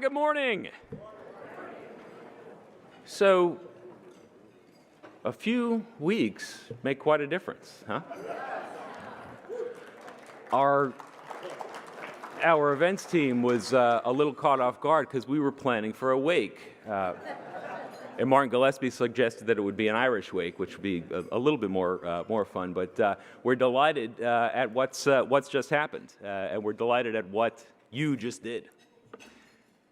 Good morning. So, a few weeks make quite a difference, huh? Our events team was a little caught off guard because we were planning for a wake. And Martin Gillespie suggested that it would be an Irish wake, which would be a little bit more fun. But we're delighted at what's just happened, and we're delighted at what you just did.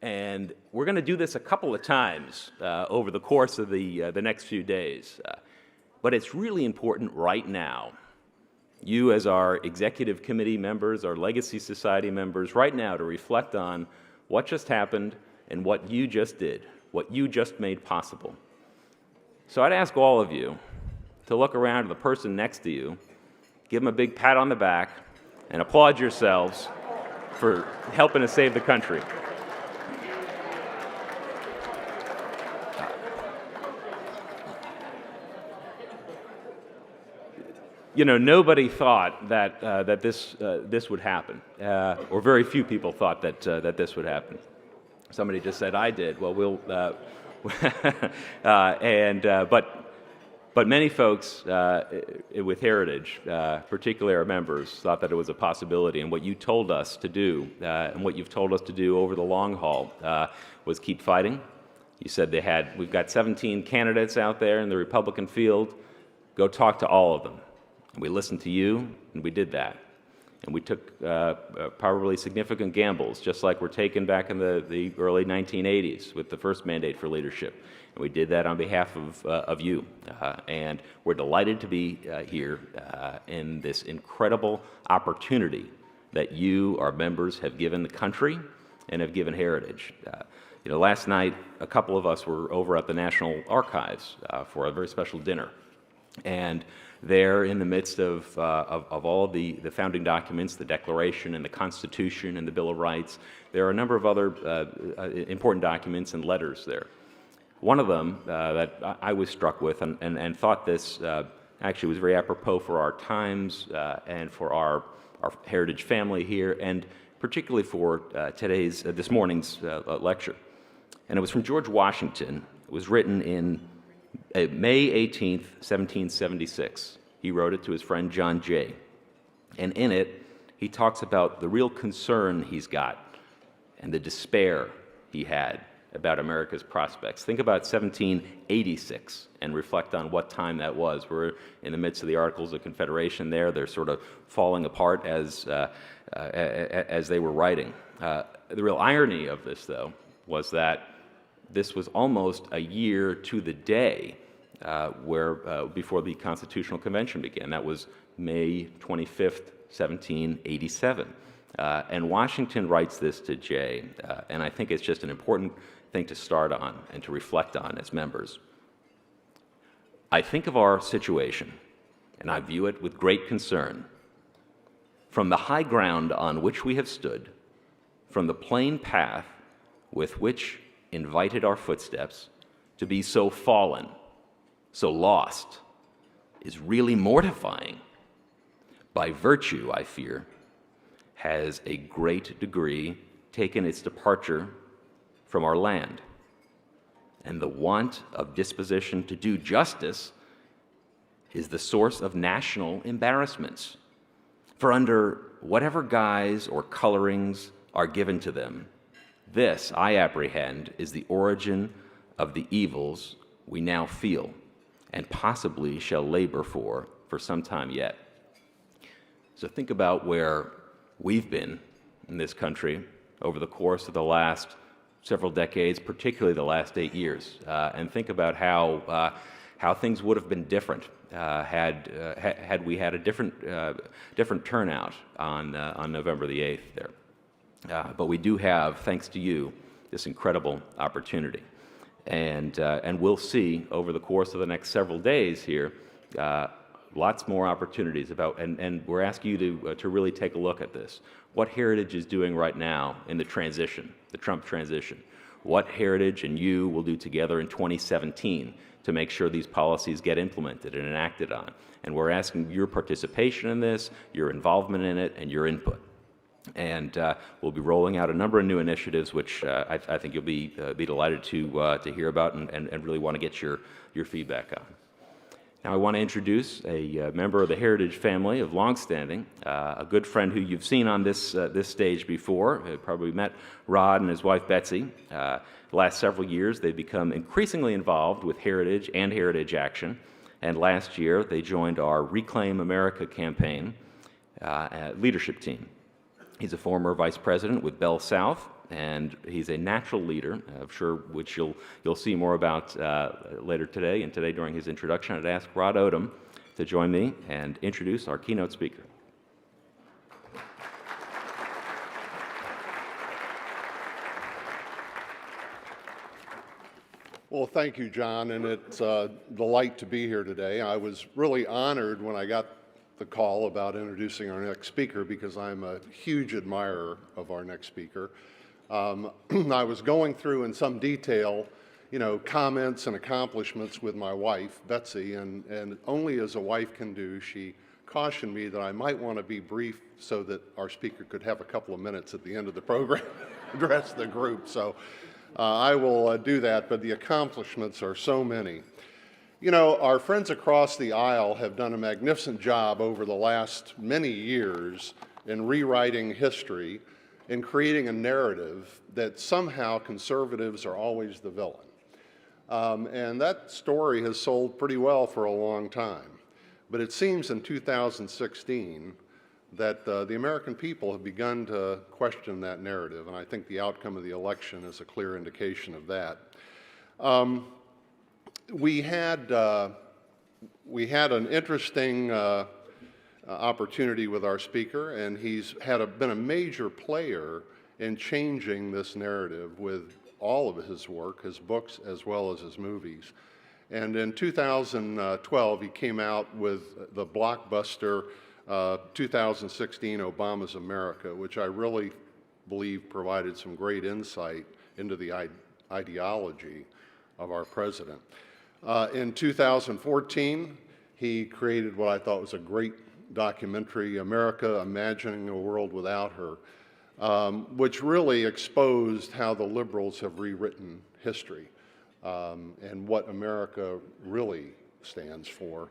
And we're going to do this a couple of times over the course of the next few days. But it's really important right now, you as our executive committee members, our Legacy Society members, right now to reflect on what just happened and what you just did, what you just made possible. So I'd ask all of you to look around at the person next to you, give them a big pat on the back, and applaud yourselves for helping to save the country. You know, nobody thought that this would happen, or very few people thought that this would happen. Somebody just said, "I did." Well, but many folks with Heritage, particularly our members, thought that it was a possibility. And what you told us to do, and what you've told us to do over the long haul, was keep fighting. You said we've got 17 candidates out there in the Republican field. Go talk to all of them. And we listened to you, and we did that. And we took probably significant gambles, just like were taken back in the early 1980s with the first mandate for leadership. And we did that on behalf of you. And we're delighted to be here in this incredible opportunity that you, our members, have given the country and have given Heritage. Last night, a couple of us were over at the National Archives for a very special dinner. And there, in the midst of all the founding documents, the Declaration and the Constitution and the Bill of Rights, there are a number of other important documents and letters there. One of them that I was struck with and thought this actually was very apropos for our times and for our Heritage family here, and particularly for this morning's lecture. And it was from George Washington. It was written in May 18th, 1776. He wrote it to his friend John Jay. And in it, he talks about the real concern he's got and the despair he had about America's prospects. Think about 1786 and reflect on what time that was. We're in the midst of the Articles of Confederation there. They're sort of falling apart as they were writing. The real irony of this, though, was that this was almost a year to the day before the Constitutional Convention began. That was May 25th, 1787. And Washington writes this to Jay, and I think it's just an important thing to start on and to reflect on as members. I think of our situation, and I view it with great concern. From the high ground on which we have stood, from the plain path with which invited our footsteps, to be so fallen, so lost, is really mortifying. By virtue, I fear, has a great degree taken its departure from our land, and the want of disposition to do justice is the source of national embarrassments. For under whatever guise or colorings are given to them, this, I apprehend, is the origin of the evils we now feel and possibly shall labor for some time yet. So think about where we've been in this country over the course of the last several decades, particularly the last 8 years, and think about how things would have been different had we had a different turnout on November the 8th there. But we do have, thanks to you, this incredible opportunity. And we'll see over the course of the next several days here lots more opportunities and we're asking you to really take a look at this. What Heritage is doing right now in the transition, the Trump transition. What Heritage and you will do together in 2017 to make sure these policies get implemented and enacted on. And we're asking your participation in this, your involvement in it, and your input. And we'll be rolling out a number of new initiatives, which I think you'll be delighted to hear about and really want to get your feedback on. Now I want to introduce a member of the Heritage family of longstanding, a good friend who you've seen on this stage before. You probably met Rod and his wife Betsy. The last several years they've become increasingly involved with Heritage and Heritage Action, and last year they joined our Reclaim America campaign leadership team. He's a former vice president with Bell South, and he's a natural leader, I'm sure, which you'll see more about later today and today during his introduction. I'd ask Rod Odom to join me and introduce our keynote speaker. Well, thank you, John, and it's a delight to be here today. I was really honored when I got the call about introducing our next speaker because I'm a huge admirer of our next speaker. I was going through in some detail, comments and accomplishments with my wife, Betsy, and only as a wife can do, she cautioned me that I might want to be brief so that our speaker could have a couple of minutes at the end of the program to address the group. So I will do that, but the accomplishments are so many. Our friends across the aisle have done a magnificent job over the last many years in rewriting history and creating a narrative that somehow conservatives are always the villain. And that story has sold pretty well for a long time. But it seems in 2016 that the American people have begun to question that narrative, and I think the outcome of the election is a clear indication of that. We had an interesting opportunity with our speaker, and he's been a major player in changing this narrative with all of his work, his books, as well as his movies. And in 2012, he came out with the blockbuster 2016 Obama's America, which I really believe provided some great insight into the ideology of our president. In 2014, he created what I thought was a great documentary, America, Imagining a World Without Her, which really exposed how the liberals have rewritten history and what America really stands for.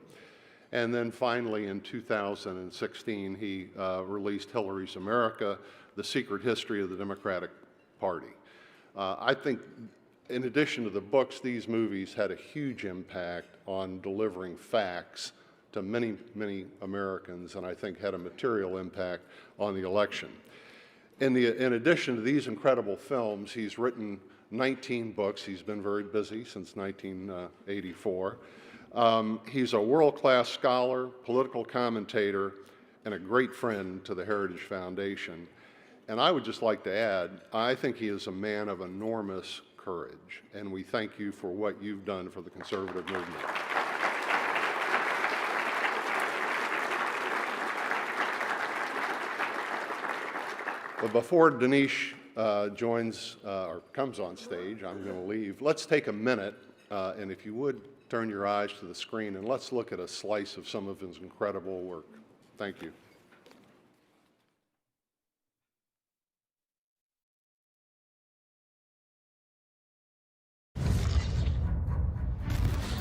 And then finally, in 2016, he released Hillary's America, The Secret History of the Democratic Party. I think in addition to the books, these movies had a huge impact on delivering facts to many, many Americans, and I think had a material impact on the election. In addition to these incredible films, he's written 19 books. He's been very busy since 1984. He's a world-class scholar, political commentator, and a great friend to the Heritage Foundation. And I would just like to add, I think he is a man of enormous courage, and we thank you for what you've done for the conservative movement. But before Dinesh joins or comes on stage, I'm going to leave. Let's take a minute, and if you would, turn your eyes to the screen, and let's look at a slice of some of his incredible work. Thank you.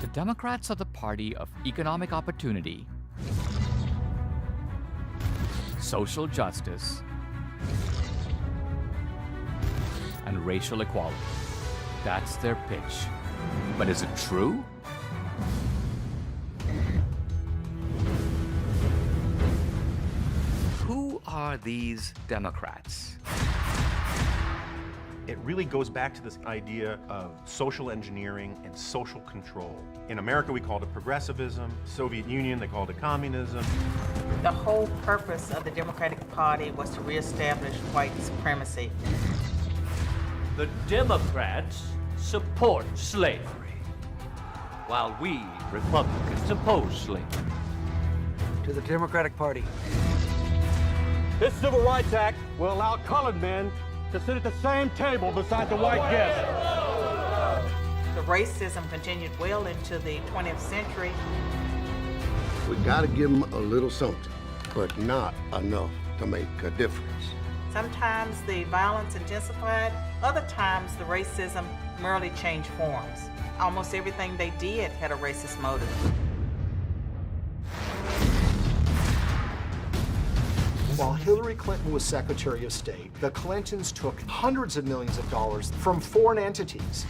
The Democrats are the party of economic opportunity, social justice, and racial equality. That's their pitch. But is it true? Who are these Democrats? It really goes back to this idea of social engineering and social control. In America, we called it progressivism. Soviet Union, they called it communism. The whole purpose of the Democratic Party was to reestablish white supremacy. The Democrats support slavery, while we Republicans oppose slavery. To the Democratic Party. This Civil Rights Act will allow colored men to sit at the same table beside the white guests. The racism continued well into the 20th century. We gotta give them a little something, but not enough to make a difference. Sometimes the violence intensified, other times the racism merely changed forms. Almost everything they did had a racist motive. While Hillary Clinton was Secretary of State, the Clintons took hundreds of millions of dollars from foreign entities.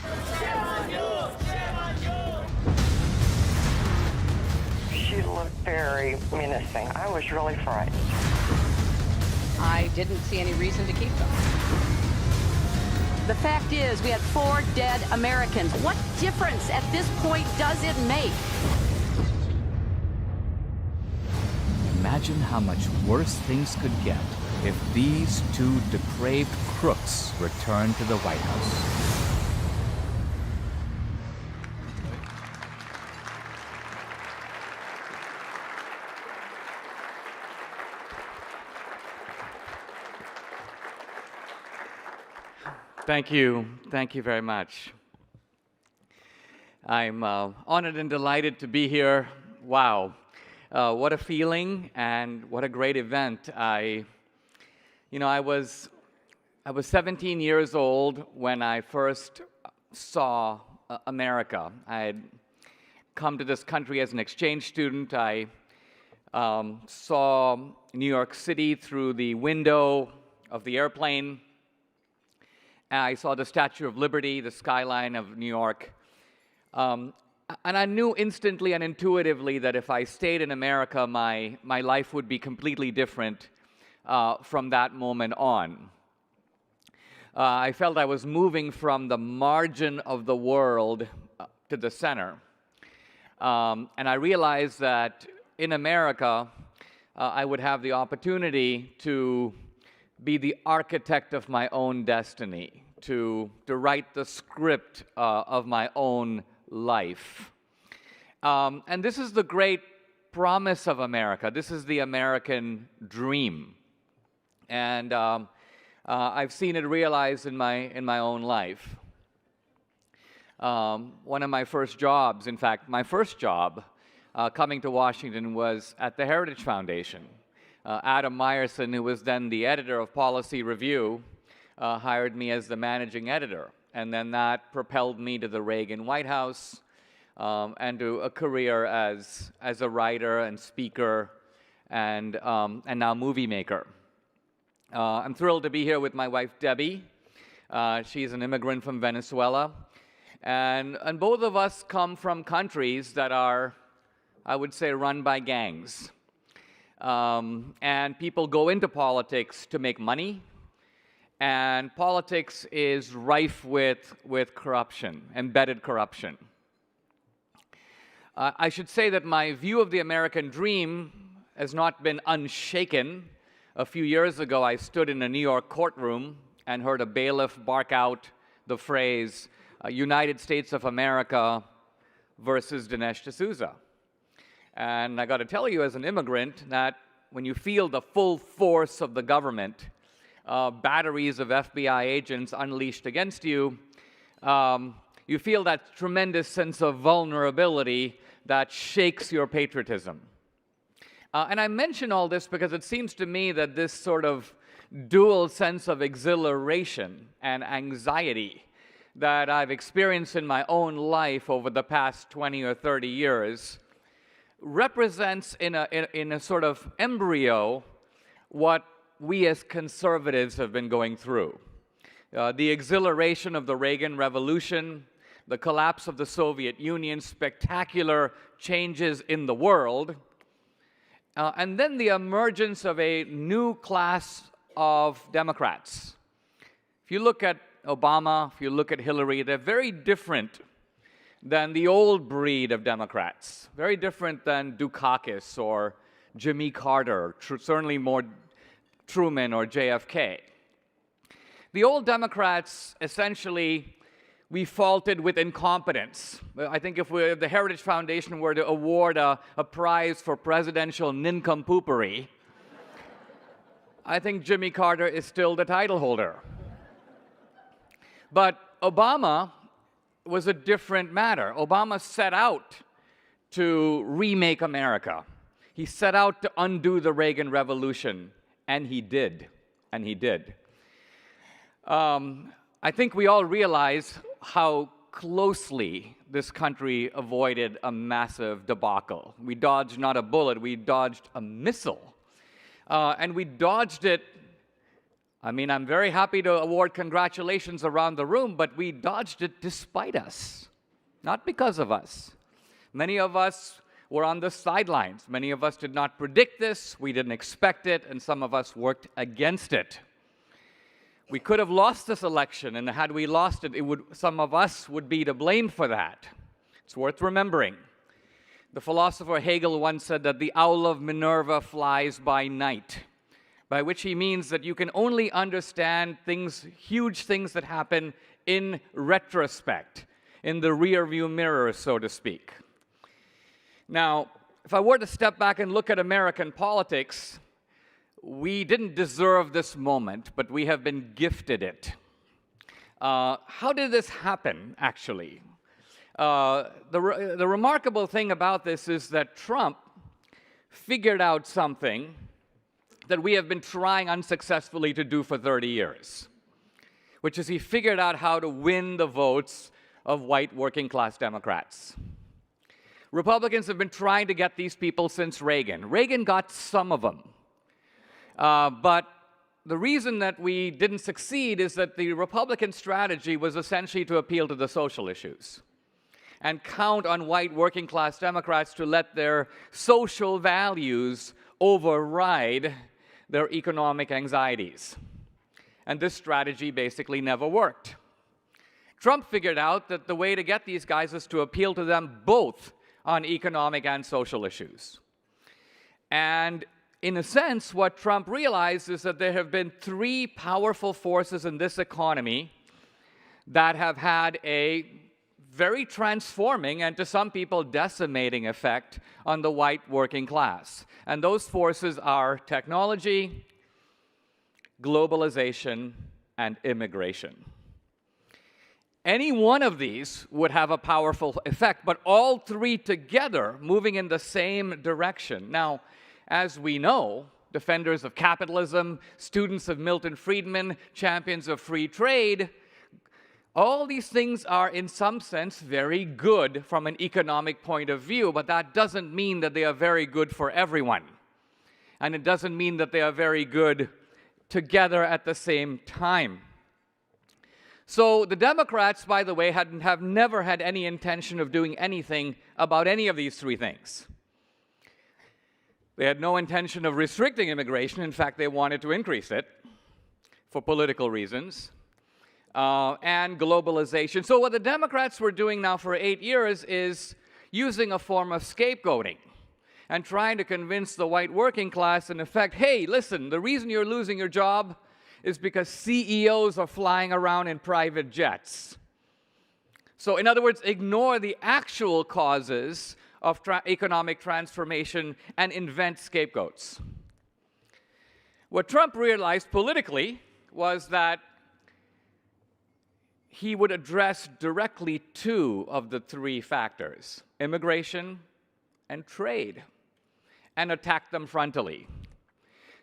She looked very menacing. I was really frightened. I didn't see any reason to keep them. The fact is, we had 4 dead Americans. What difference at this point does it make? Imagine how much worse things could get if these two depraved crooks returned to the White House. Thank you. Thank you very much. I'm honored and delighted to be here. Wow. What a feeling and what a great event. I was 17 years old when I first saw America. I had come to this country as an exchange student. I saw New York City through the window of the airplane. I saw the Statue of Liberty, the skyline of New York. And I knew instantly and intuitively that if I stayed in America, my life would be completely different from that moment on. I felt I was moving from the margin of the world to the center. And I realized that in America, I would have the opportunity to be the architect of my own destiny, to write the script of my own life. And this is the great promise of America. This is the American dream. And I've seen it realized in my own life. One of my first jobs, in fact, my first job coming to Washington was at the Heritage Foundation. Adam Meyerson, who was then the editor of Policy Review, hired me as the managing editor. And then that propelled me to the Reagan White House and to a career as a writer and speaker and now movie maker. I'm thrilled to be here with my wife, Debbie. She's an immigrant from Venezuela. And both of us come from countries that are, I would say, run by gangs. And people go into politics to make money, and politics is rife with corruption, embedded corruption. I should say that my view of the American dream has not been unshaken. A few years ago, I stood in a New York courtroom and heard a bailiff bark out the phrase, United States of America versus Dinesh D'Souza. And I got to tell you, as an immigrant, that when you feel the full force of the government, batteries of FBI agents unleashed against you, you feel that tremendous sense of vulnerability that shakes your patriotism. And I mention all this because it seems to me that this sort of dual sense of exhilaration and anxiety that I've experienced in my own life over the past 20 or 30 years represents in a sort of embryo what we as conservatives have been going through. The exhilaration of the Reagan Revolution, the collapse of the Soviet Union, spectacular changes in the world, and then the emergence of a new class of Democrats. If you look at Obama, if you look at Hillary, they're very different than the old breed of Democrats, very different than Dukakis or Jimmy Carter, certainly more Truman or JFK. The old Democrats, essentially, we faulted with incompetence. I think if the Heritage Foundation were to award a prize for presidential nincompoopery, I think Jimmy Carter is still the title holder. But Obama was a different matter. Obama set out to remake America. He set out to undo the Reagan Revolution, and he did. and he did. I think we all realize how closely this country avoided a massive debacle. We dodged not a bullet, we dodged a missile. And we dodged it. I mean, I'm very happy to award congratulations around the room, but we dodged it despite us, not because of us. Many of us were on the sidelines. Many of us did not predict this, we didn't expect it, and some of us worked against it. We could have lost this election, and had we lost it, some of us would be to blame for that. It's worth remembering. The philosopher Hegel once said that the owl of Minerva flies by night, by which he means that you can only understand things, huge things that happen in retrospect, in the rearview mirror, so to speak. Now, if I were to step back and look at American politics, we didn't deserve this moment, but we have been gifted it. How did this happen, actually? The remarkable thing about this is that Trump figured out something that we have been trying unsuccessfully to do for 30 years, which is he figured out how to win the votes of white working-class Democrats. Republicans have been trying to get these people since Reagan. Reagan got some of them. But the reason that we didn't succeed is that the Republican strategy was essentially to appeal to the social issues and count on white working-class Democrats to let their social values override their economic anxieties. And this strategy basically never worked. Trump figured out that the way to get these guys is to appeal to them both on economic and social issues. And in a sense, what Trump realized is that there have been three powerful forces in this economy that have had a very transforming and to some people decimating effect on the white working class. And those forces are technology, globalization, and immigration. Any one of these would have a powerful effect, but all three together moving in the same direction. Now, as we know, defenders of capitalism, students of Milton Friedman, champions of free trade, all these things are in some sense very good from an economic point of view, but that doesn't mean that they are very good for everyone. And it doesn't mean that they are very good together at the same time. So the Democrats, by the way, have never had any intention of doing anything about any of these three things. They had no intention of restricting immigration. In fact, they wanted to increase it for political reasons. And globalization. So what the Democrats were doing now for 8 years is using a form of scapegoating and trying to convince the white working class, in effect, hey, listen, the reason you're losing your job is because CEOs are flying around in private jets. So in other words, ignore the actual causes of economic transformation and invent scapegoats. What Trump realized politically was that he would address directly two of the three factors, immigration and trade, and attack them frontally.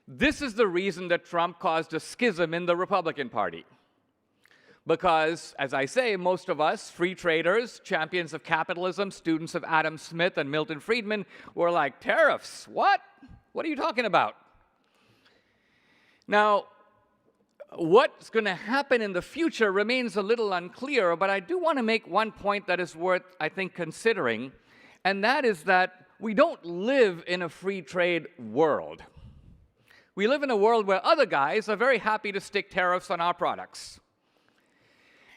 This is the reason that Trump caused a schism in the Republican Party. Because, as I say, most of us, free traders, champions of capitalism, students of Adam Smith and Milton Friedman, were like, tariffs, what? What are you talking about? Now, what's going to happen in the future remains a little unclear, but I do want to make one point that is worth, I think, considering, and that is that we don't live in a free trade world. We live in a world where other guys are very happy to stick tariffs on our products.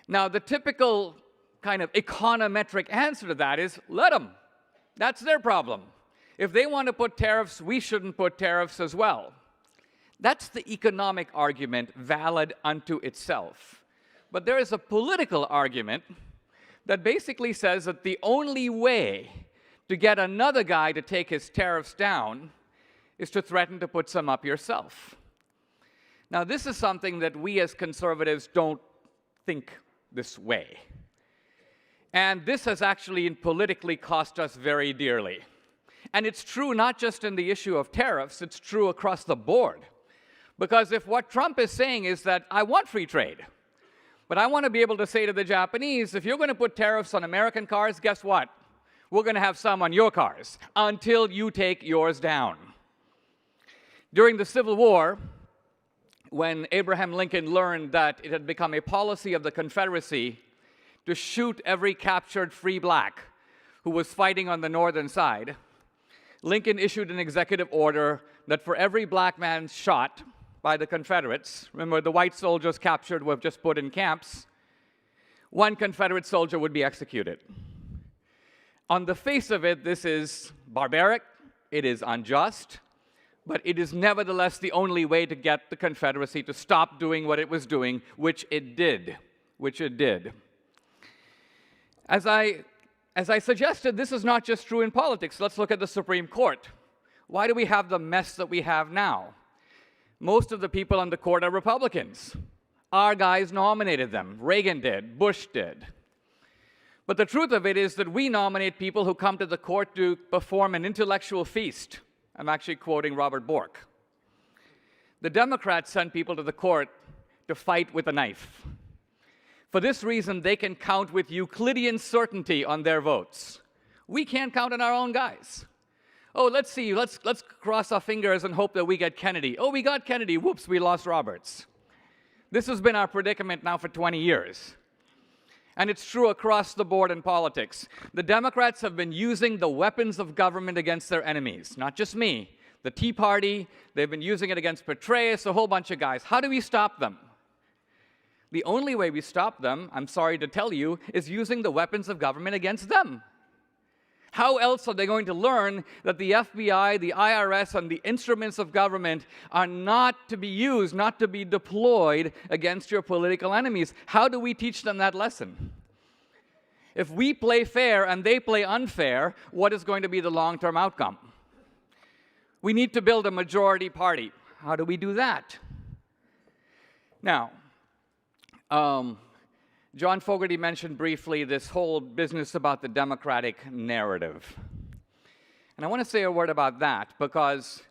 Now, the typical kind of econometric answer to that is, let them. That's their problem. If they want to put tariffs, we shouldn't put tariffs as well. That's the economic argument, valid unto itself. But there is a political argument that basically says that the only way to get another guy to take his tariffs down is to threaten to put some up yourself. Now, this is something that we as conservatives don't think this way. And this has actually politically cost us very dearly. And it's true not just in the issue of tariffs, it's true across the board. Because if what Trump is saying is that I want free trade, but I want to be able to say to the Japanese, if you're going to put tariffs on American cars, guess what? We're going to have some on your cars until you take yours down. During the Civil War, when Abraham Lincoln learned that it had become a policy of the Confederacy to shoot every captured free black who was fighting on the northern side, Lincoln issued an executive order that for every black man shot by the Confederates, remember the white soldiers captured were just put in camps, one Confederate soldier would be executed. On the face of it, this is barbaric, it is unjust, but it is nevertheless the only way to get the Confederacy to stop doing what it was doing, which it did. As I suggested, this is not just true in politics. Let's look at the Supreme Court. Why do we have the mess that we have now? Most of the people on the court are Republicans. Our guys nominated them. Reagan did. Bush did. But the truth of it is that we nominate people who come to the court to perform an intellectual feast. I'm actually quoting Robert Bork. The Democrats send people to the court to fight with a knife. For this reason, they can count with Euclidean certainty on their votes. We can't count on our own guys. Oh, let's see, let's cross our fingers and hope that we get Kennedy. Oh, we got Kennedy, whoops, we lost Roberts. This has been our predicament now for 20 years. And it's true across the board in politics. The Democrats have been using the weapons of government against their enemies. Not just me, the Tea Party, they've been using it against Petraeus, a whole bunch of guys. How do we stop them? The only way we stop them, I'm sorry to tell you, is using the weapons of government against them. How else are they going to learn that the FBI, the IRS, and the instruments of government are not to be used, not to be deployed against your political enemies? How do we teach them that lesson? If we play fair and they play unfair, what is going to be the long-term outcome? We need to build a majority party. How do we do that? Now, John Fogerty mentioned briefly this whole business about the Democratic narrative. And I want to say a word about that because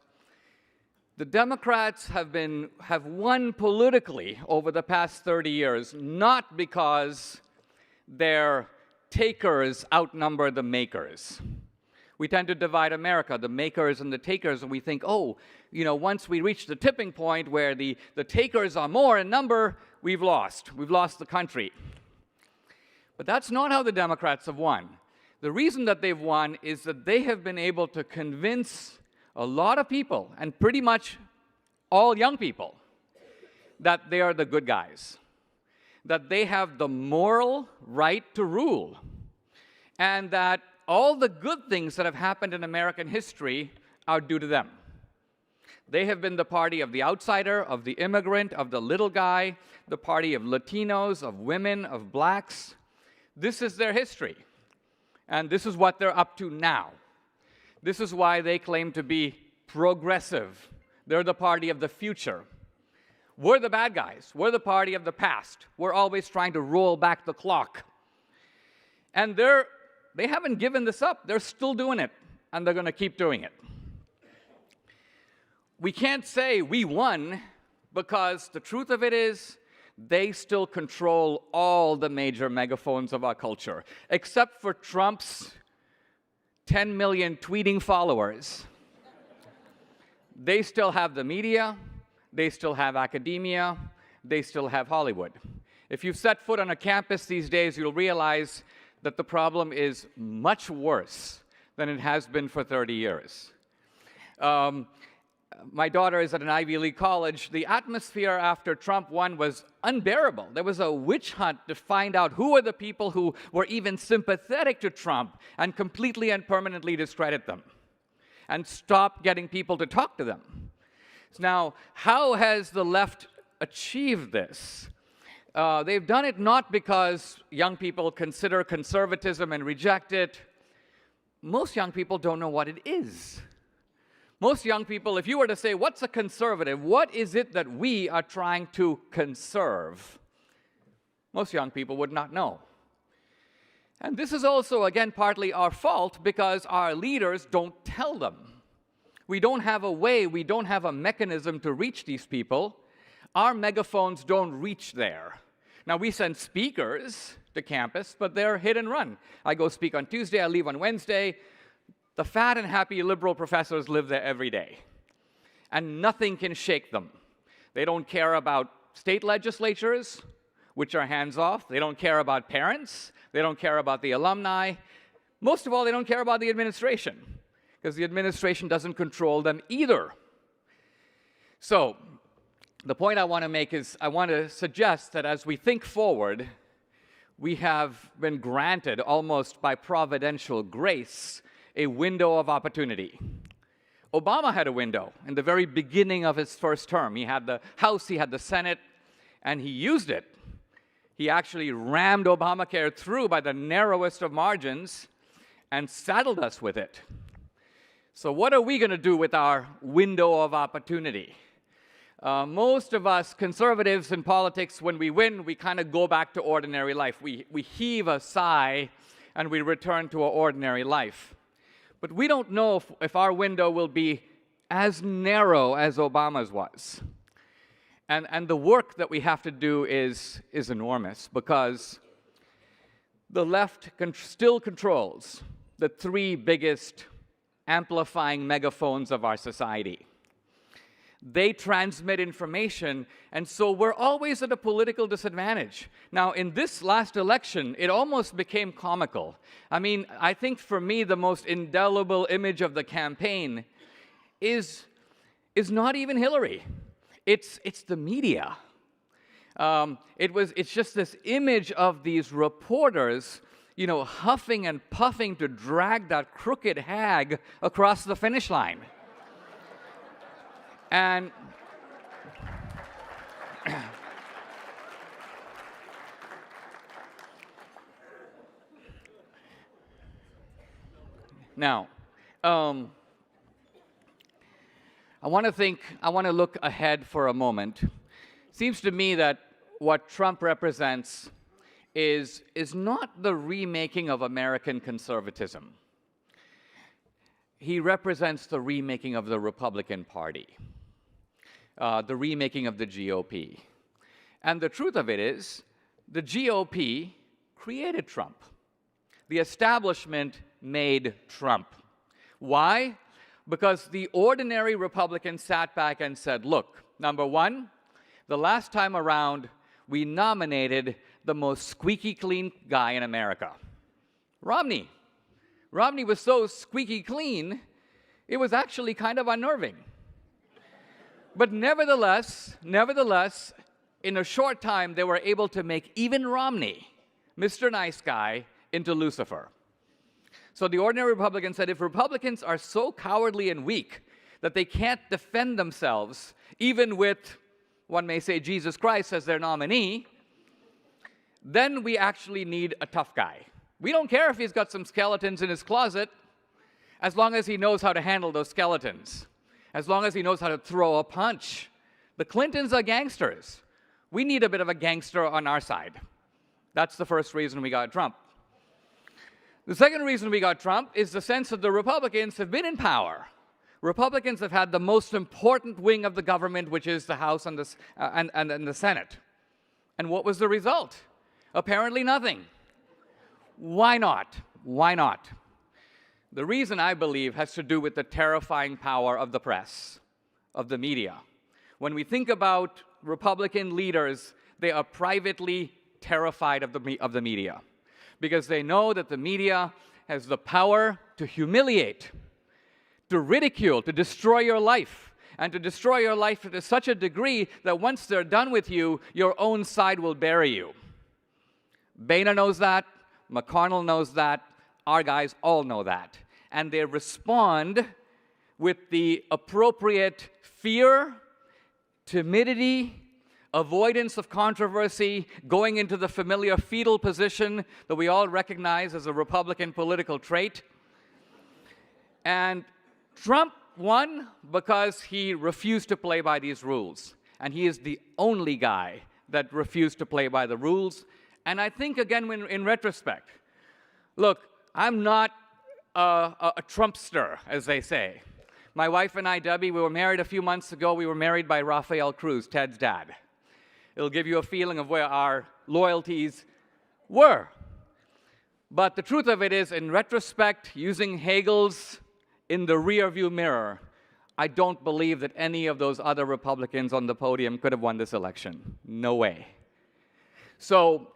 the Democrats have won politically over the past 30 years, not because their takers outnumber the makers. We tend to divide America, the makers and the takers, and we think, oh, you know, once we reach the tipping point where the takers are more in number, we've lost the country. But that's not how the Democrats have won. The reason that they've won is that they have been able to convince a lot of people, and pretty much all young people, that they are the good guys, that they have the moral right to rule, and that all the good things that have happened in American history are due to them. They have been the party of the outsider, of the immigrant, of the little guy, the party of Latinos, of women, of blacks. This is their history, and this is what they're up to now. This is why they claim to be progressive. They're the party of the future. We're the bad guys. We're the party of the past. We're always trying to roll back the clock. And they haven't given this up. They're still doing it, and they're going to keep doing it. We can't say we won because the truth of it is they still control all the major megaphones of our culture, except for Trump's 10 million tweeting followers. They still have the media, they still have academia, they still have Hollywood. If you've set foot on a campus these days, you'll realize that the problem is much worse than it has been for 30 years. My daughter is at an Ivy League college. The atmosphere after Trump won was unbearable. There was a witch hunt to find out who were the people who were even sympathetic to Trump and completely and permanently discredit them and stop getting people to talk to them. Now, how has the left achieved this? They've done it not because young people consider conservatism and reject it. Most young people don't know what it is. Most young people, if you were to say, what's a conservative? What is it that we are trying to conserve? Most young people would not know. And this is also, again, partly our fault because our leaders don't tell them. We don't have a way, we don't have a mechanism to reach these people. Our megaphones don't reach there. Now, we send speakers to campus, but they're hit and run. I go speak on Tuesday, I leave on Wednesday. The fat and happy liberal professors live there every day, and nothing can shake them. They don't care about state legislatures, which are hands-off. They don't care about parents. They don't care about the alumni. Most of all, they don't care about the administration, because the administration doesn't control them either. So, the point I want to make is I want to suggest that as we think forward, we have been granted, almost by providential grace, a window of opportunity. Obama had a window in the very beginning of his first term. He had the House, he had the Senate, and he used it. He actually rammed Obamacare through by the narrowest of margins and saddled us with it. So what are we going to do with our window of opportunity? Most of us conservatives in politics, when we win, we kind of go back to ordinary life. We heave a sigh and we return to an ordinary life. But we don't know if our window will be as narrow as Obama's was. And the work that we have to do is enormous, because the left still controls the three biggest amplifying megaphones of our society. They transmit information, and so we're always at a political disadvantage. Now, in this last election, it almost became comical. I mean, I think for me, the most indelible image of the campaign is not even Hillary. It's the media. It's just this image of these reporters, you know, huffing and puffing to drag that crooked hag across the finish line. And now, I want to look ahead for a moment. Seems to me that what Trump represents is not the remaking of American conservatism. He represents the remaking of the Republican Party, the remaking of the GOP. And the truth of it is, the GOP created Trump. The establishment made Trump. Why? Because the ordinary Republican sat back and said, look, number one, the last time around, we nominated the most squeaky clean guy in America, Romney. Romney was so squeaky clean, it was actually kind of unnerving. But nevertheless, in a short time, they were able to make even Romney, Mr. Nice Guy, into Lucifer. So the ordinary Republican said, if Republicans are so cowardly and weak that they can't defend themselves, even with, one may say, Jesus Christ as their nominee, then we actually need a tough guy. We don't care if he's got some skeletons in his closet, as long as he knows how to handle those skeletons, as long as he knows how to throw a punch. The Clintons are gangsters. We need a bit of a gangster on our side. That's the first reason we got Trump. The second reason we got Trump is the sense that the Republicans have been in power. Republicans have had the most important wing of the government, which is the House and the Senate. And what was the result? Apparently nothing. Why not? Why not? The reason, I believe, has to do with the terrifying power of the press, of the media. When we think about Republican leaders, they are privately terrified of the media, because they know that the media has the power to humiliate, to ridicule, to destroy your life, and to destroy your life to such a degree that once they're done with you, your own side will bury you. Boehner knows that. McConnell knows that. Our guys all know that. And they respond with the appropriate fear, timidity, avoidance of controversy, going into the familiar fetal position that we all recognize as a Republican political trait. And Trump won because he refused to play by these rules. And he is the only guy that refused to play by the rules. And I think, again, in retrospect, look, I'm not a Trumpster, as they say. My wife and I, Debbie, we were married a few months ago. We were married by Rafael Cruz, Ted's dad. It'll give you a feeling of where our loyalties were. But the truth of it is, in retrospect, using Hegel's in the rearview mirror, I don't believe that any of those other Republicans on the podium could have won this election. No way. So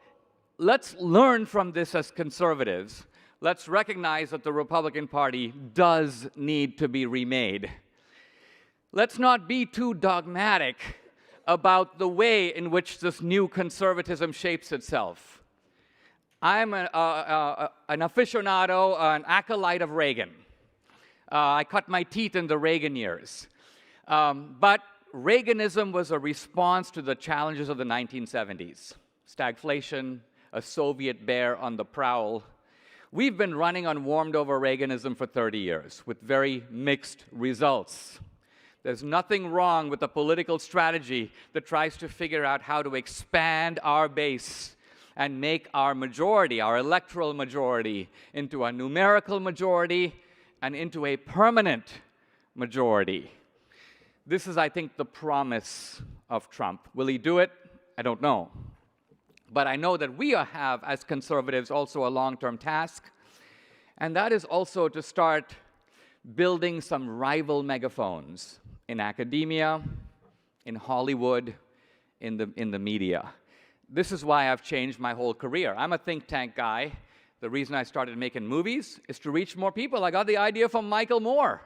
let's learn from this as conservatives. Let's recognize that the Republican Party does need to be remade. Let's not be too dogmatic about the way in which this new conservatism shapes itself. I'm an aficionado, an acolyte of Reagan. I cut my teeth in the Reagan years. But Reaganism was a response to the challenges of the 1970s. Stagflation, a Soviet bear on the prowl. We've been running on warmed-over Reaganism for 30 years with very mixed results. There's nothing wrong with a political strategy that tries to figure out how to expand our base and make our majority, our electoral majority, into a numerical majority and into a permanent majority. This is, I think, the promise of Trump. Will he do it? I don't know. But I know that we have, as conservatives, also a long-term task, and that is also to start building some rival megaphones in academia, in Hollywood, in the media. This is why I've changed my whole career. I'm a think tank guy. The reason I started making movies is to reach more people. I got the idea from Michael Moore.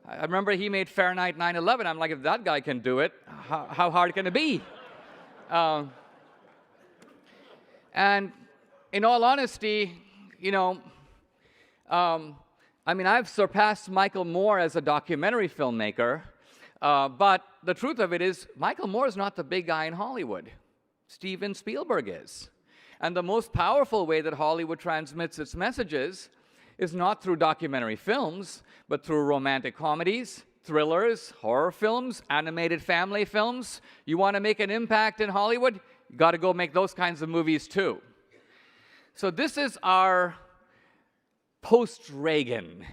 I remember he made Fahrenheit 9/11. I'm like, if that guy can do it, how hard can it be? And in all honesty, you know, I mean, I've surpassed Michael Moore as a documentary filmmaker, but the truth of it is, Michael Moore is not the big guy in Hollywood. Steven Spielberg is. And the most powerful way that Hollywood transmits its messages is not through documentary films, but through romantic comedies, thrillers, horror films, animated family films. You want to make an impact in Hollywood? You got to go make those kinds of movies too. So this is our post-Reagan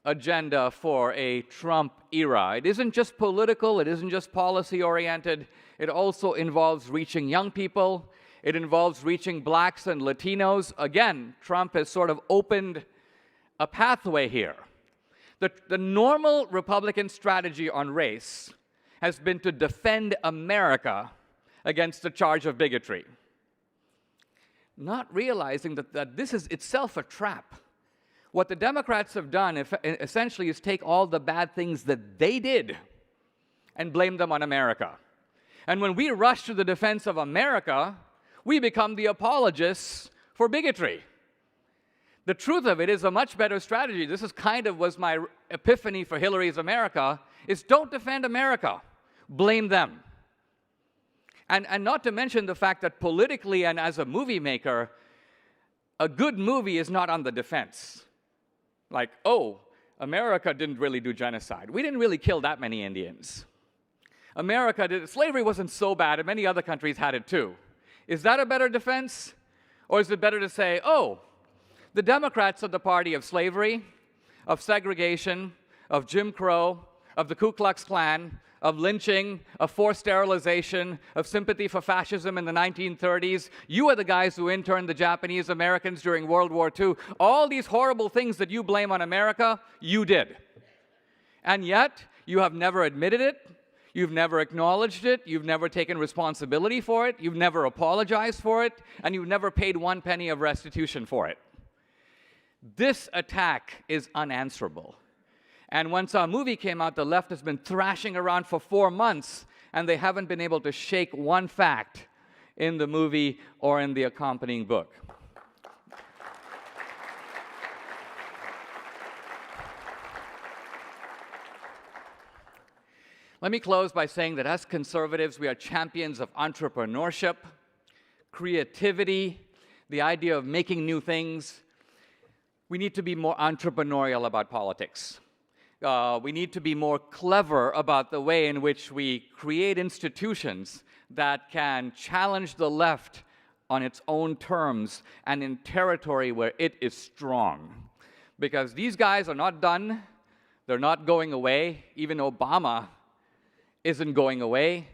agenda for a Trump era. It isn't just political, it isn't just policy-oriented, it also involves reaching young people, it involves reaching blacks and Latinos. Again, Trump has sort of opened a pathway here. The normal Republican strategy on race has been to defend America against the charge of bigotry, not realizing that this is itself a trap. What the Democrats have done essentially is take all the bad things that they did and blame them on America. And when we rush to the defense of America, we become the apologists for bigotry. The truth of it is a much better strategy. This is was my epiphany for Hillary's America, is don't defend America, blame them. And not to mention the fact that politically and as a movie maker, a good movie is not on the defense. Like, oh, America didn't really do genocide. We didn't really kill that many Indians. Slavery wasn't so bad, and many other countries had it too. Is that a better defense? Or is it better to say, oh, the Democrats are the party of slavery, of segregation, of Jim Crow, of the Ku Klux Klan, of lynching, of forced sterilization, of sympathy for fascism in the 1930s. You are the guys who interned the Japanese Americans during World War II. All these horrible things that you blame on America, you did. And yet, you have never admitted it. You've never acknowledged it. You've never taken responsibility for it. You've never apologized for it. And you've never paid 1 penny of restitution for it. This attack is unanswerable. And once our movie came out, the left has been thrashing around for 4 months, and they haven't been able to shake one fact in the movie or in the accompanying book. Let me close by saying that as conservatives, we are champions of entrepreneurship, creativity, the idea of making new things. We need to be more entrepreneurial about politics. We need to be more clever about the way in which we create institutions that can challenge the left on its own terms and in territory where it is strong. Because these guys are not done. They're not going away. Even Obama isn't going away.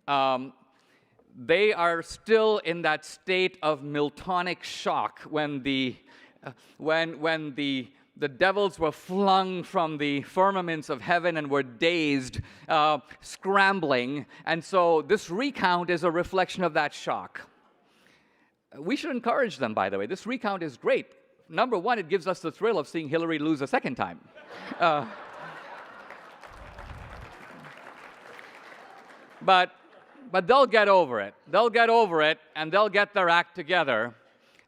They are still in that state of Miltonic shock when the devils were flung from the firmaments of heaven and were dazed, scrambling. And so this recount is a reflection of that shock. We should encourage them, by the way. This recount is great. Number one, it gives us the thrill of seeing Hillary lose a second time. But they'll get over it. They'll get over it, and they'll get their act together,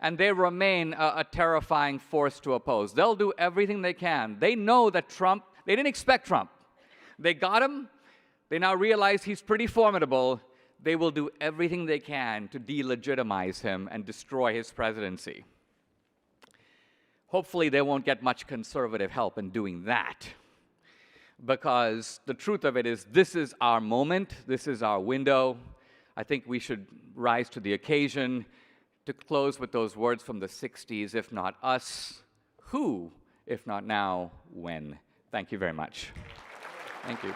and they remain a terrifying force to oppose. They'll do everything they can. They know that Trump, they didn't expect Trump. They got him. They now realize he's pretty formidable. They will do everything they can to delegitimize him and destroy his presidency. Hopefully, they won't get much conservative help in doing that, because the truth of it is, this is our moment, this is our window. I think we should rise to the occasion. To close with those words from the 60s, if not us, who? If not now, when? Thank you very much. Thank you.